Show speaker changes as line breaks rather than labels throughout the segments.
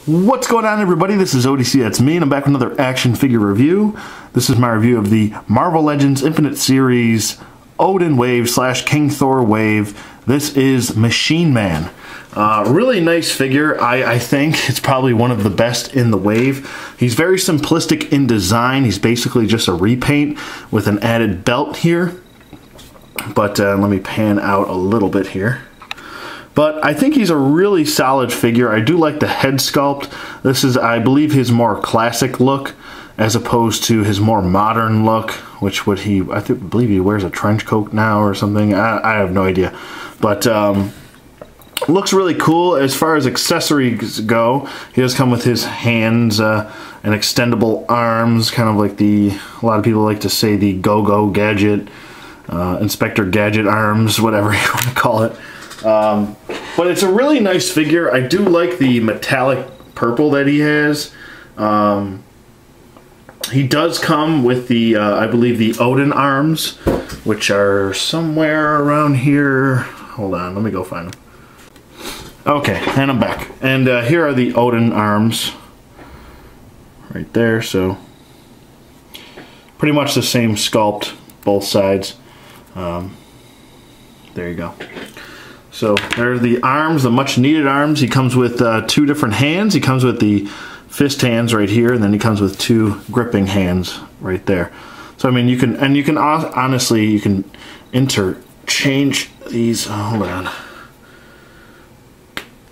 What's going on, everybody? This is ODC, that's me, and I'm back with another action figure review. This is my review of the Marvel Legends Infinite Series Odin Wave / King Thor Wave. This is Machine Man. Really nice figure. I think it's probably one of the best in the wave. He's very simplistic in design. He's basically just a repaint with an added belt here. But let me pan out a little bit here. But I think he's a really solid figure. I do like the head sculpt. This is, I believe, his more classic look as opposed to his more modern look, which would he, believe he wears a trench coat now or something. I have no idea. But looks really cool. As far as accessories go, he does come with his hands and extendable arms, kind of like a lot of people like to say the Go-Go Gadget, Inspector Gadget arms, whatever you want to call it. But it's a really nice figure. I do like the metallic purple that he has. He does come with the, I believe, the Odin arms, which are somewhere around here. Hold on, let me go find them. Okay, and I'm back. And here are the Odin arms. Right there, so pretty much the same sculpt, both sides. There you go. So there are the arms, the much needed arms. He comes with two different hands. He comes with the fist hands right here, and then he comes with two gripping hands right there. So I mean, you can honestly, you can interchange these. Oh, hold on.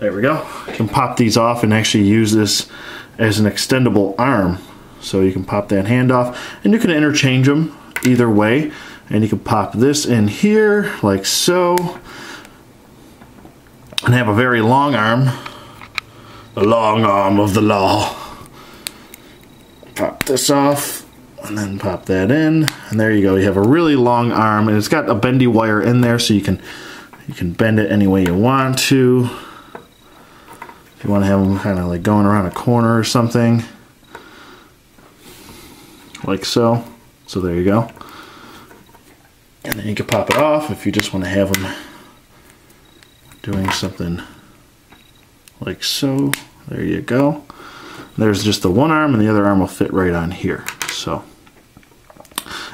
There we go. You can pop these off and actually use this as an extendable arm. So you can pop that hand off, and you can interchange them either way. And you can pop this in here like so. And have a very long arm, the long arm of the law. Pop this off, and then pop that in, and there you go. You have a really long arm, and it's got a bendy wire in there, so you can bend it any way you want to. If you want to have them kind of like going around a corner or something, like so. So there you go. And then you can pop it off if you just want to have them doing something like so. There you go. There's just the one arm, and the other arm will fit right on here. So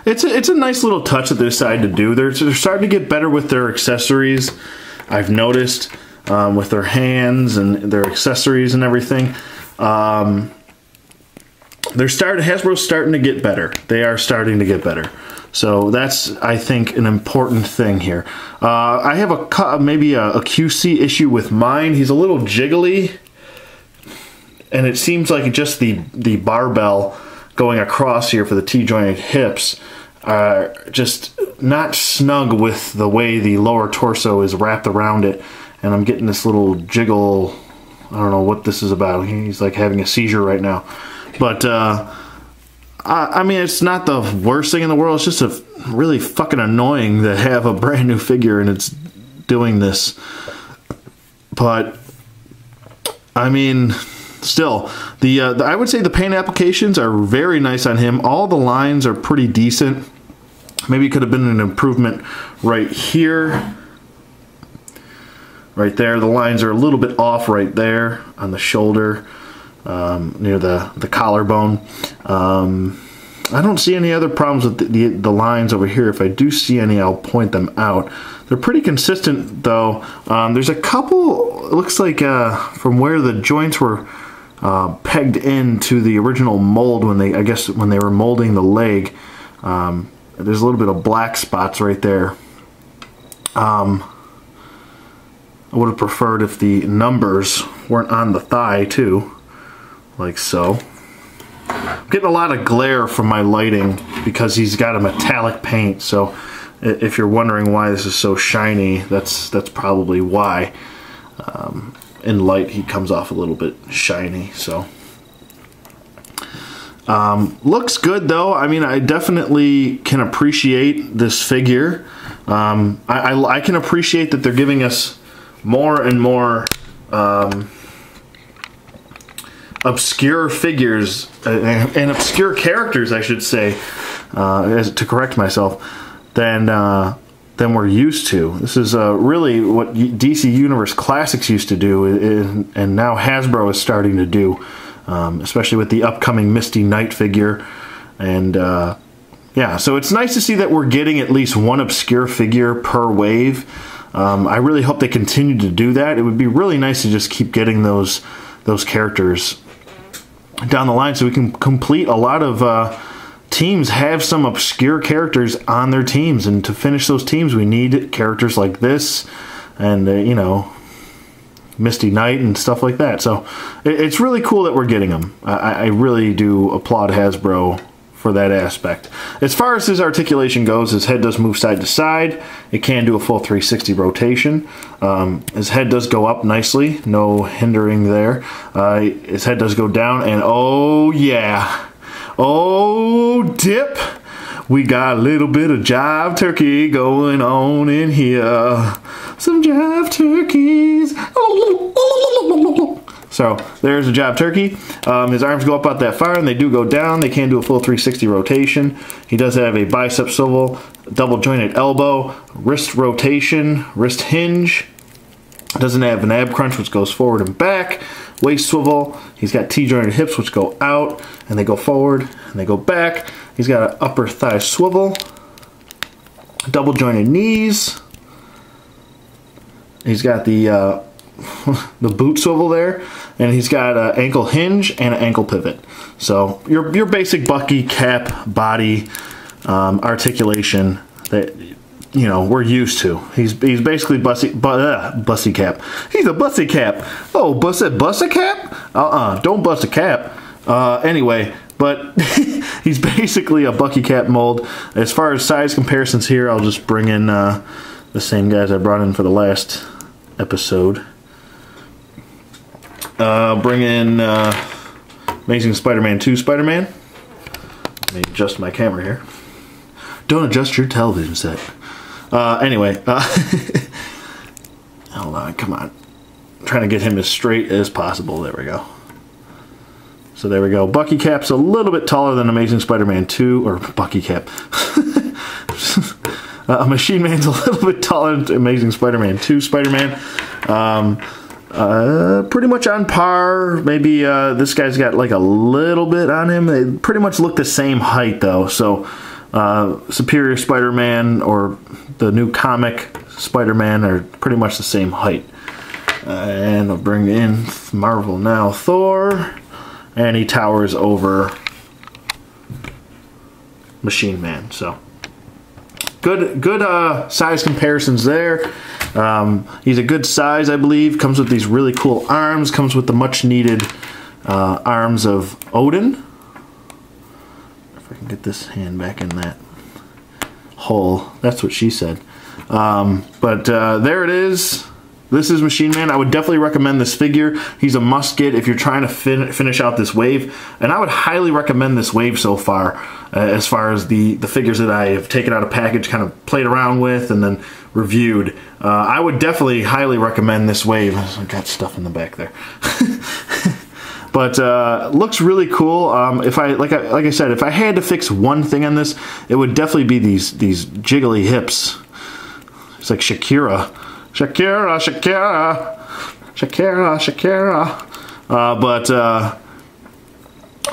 it's a nice little touch that they decided to do. They're starting to get better with their accessories. I've noticed with their hands and their accessories and everything. Hasbro's starting to get better. They are starting to get better. So that's, I think, an important thing here. I have maybe a QC issue with mine. He's a little jiggly, and it seems like just the barbell going across here for the T-jointed hips are just not snug with the way the lower torso is wrapped around it, and I'm getting this little jiggle. I don't know what this is about. He's like having a seizure right now. But I mean, it's not the worst thing in the world. It's just really fucking annoying to have a brand new figure and it's doing this. But I mean, still, I would say the paint applications are very nice on him. All the lines are pretty decent. Maybe it could have been an improvement right here. Right there, the lines are a little bit off right there on the shoulder. Near the collarbone. I don't see any other problems with the lines over here. If I do see any, I'll point them out. They're pretty consistent, though. There's a couple, it looks like from where the joints were pegged into the original mold when they were molding the leg. There's a little bit of black spots right there. I would have preferred if the numbers weren't on the thigh, too. Like so. I'm getting a lot of glare from my lighting because he's got a metallic paint, so if you're wondering why this is so shiny, that's probably why. In light he comes off a little bit shiny, so. Looks good though. I mean, I definitely can appreciate this figure. I can appreciate that they're giving us more and more obscure figures and obscure characters, I should say, to correct myself, than than we're used to. This is really what DC Universe Classics used to do, and now Hasbro is starting to do, especially with the upcoming Misty Knight figure. And yeah, so it's nice to see that we're getting at least one obscure figure per wave. I really hope they continue to do that. It would be really nice to just keep getting those characters down the line so we can complete a lot of teams, have some obscure characters on their teams, and to finish those teams we need characters like this and you know, Misty Knight and stuff like that. So it's really cool that we're getting them. I really do applaud Hasbro for that aspect. As far as his articulation goes, his head does move side to side. It can do a full 360 rotation. His head does go up nicely, no hindering there. His head does go down, and oh yeah, oh dip, we got a little bit of jive turkey going on in here. Some jive turkeys. So there's a jive turkey. His arms go up out that far, and they do go down. They can do a full 360 rotation. He does have a bicep swivel, double jointed elbow, wrist rotation, wrist hinge. Doesn't have an ab crunch, which goes forward and back. Waist swivel. He's got T-jointed hips, which go out, and they go forward, and they go back. He's got an upper thigh swivel. Double jointed knees. He's got the the boot swivel there, and he's got an ankle hinge and an ankle pivot. So your basic Bucky cap body articulation that, you know, we're used to. He's basically bussy cap. He's a bussy cap. Oh, bust a cap? Don't bust a cap. Anyway, but he's basically a Bucky cap mold. As far as size comparisons here, I'll just bring in the same guys I brought in for the last episode. Bring in Amazing Spider-Man 2 Spider-Man. Let me adjust my camera here. Don't adjust your television set. Anyway, hold on, come on. I'm trying to get him as straight as possible. There we go. So there we go. Bucky Cap's a little bit taller than Amazing Spider-Man 2, or Bucky Cap. Machine Man's a little bit taller than Amazing Spider-Man 2 Spider-Man. Pretty much on par. Maybe this guy's got like a little bit on him. They pretty much look the same height though. So Superior Spider-Man or the new comic Spider-Man are pretty much the same height. And I'll bring in Marvel now, Thor, and he towers over Machine Man. So good size comparisons there. He's a good size, I believe. Comes with these really cool arms. Comes with the much needed arms of Odin. If I can get this hand back in that hole. That's what she said. But there it is. This is Machine Man. I would definitely recommend this figure. He's a must get if you're trying to finish out this wave. And I would highly recommend this wave so far as the figures that I have taken out of package, kind of played around with, and then reviewed. I would definitely highly recommend this wave. I got stuff in the back there. But looks really cool. If like I said, if I had to fix one thing on this, it would definitely be these jiggly hips. It's like Shakira. Shakira, Shakira, Shakira, Shakira. But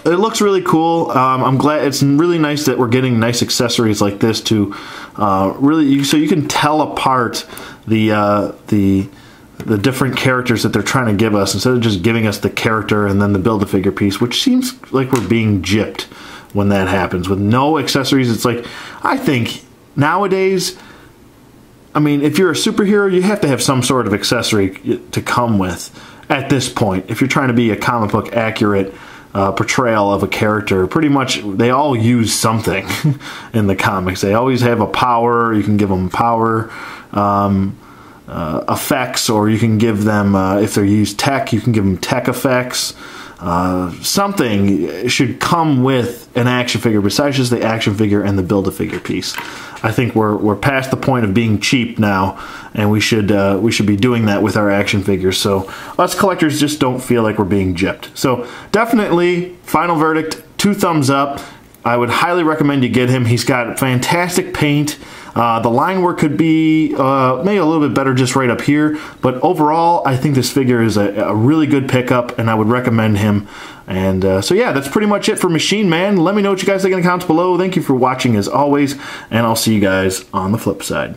it looks really cool. I'm glad. It's really nice that we're getting nice accessories like this to really, so you can tell apart the different characters that they're trying to give us, instead of just giving us the character and then the Build-A-Figure piece, which seems like we're being gypped when that happens. With no accessories, it's like, I think nowadays, I mean, if you're a superhero, you have to have some sort of accessory to come with at this point. If you're trying to be a comic book accurate portrayal of a character, pretty much they all use something in the comics. They always have a power. You can give them power effects, or you can give them, if they use tech, you can give them tech effects. Something should come with an action figure besides just the action figure and the Build-A-Figure piece. I think we're past the point of being cheap now, and we should be doing that with our action figures. So us collectors just don't feel like we're being gypped. So definitely, final verdict, 2 thumbs up. I would highly recommend you get him. He's got fantastic paint. The line work could be maybe a little bit better just right up here, but overall, I think this figure is a really good pickup, and I would recommend him. And so yeah, that's pretty much it for Machine Man. Let me know what you guys think in the comments below. Thank you for watching as always, and I'll see you guys on the flip side.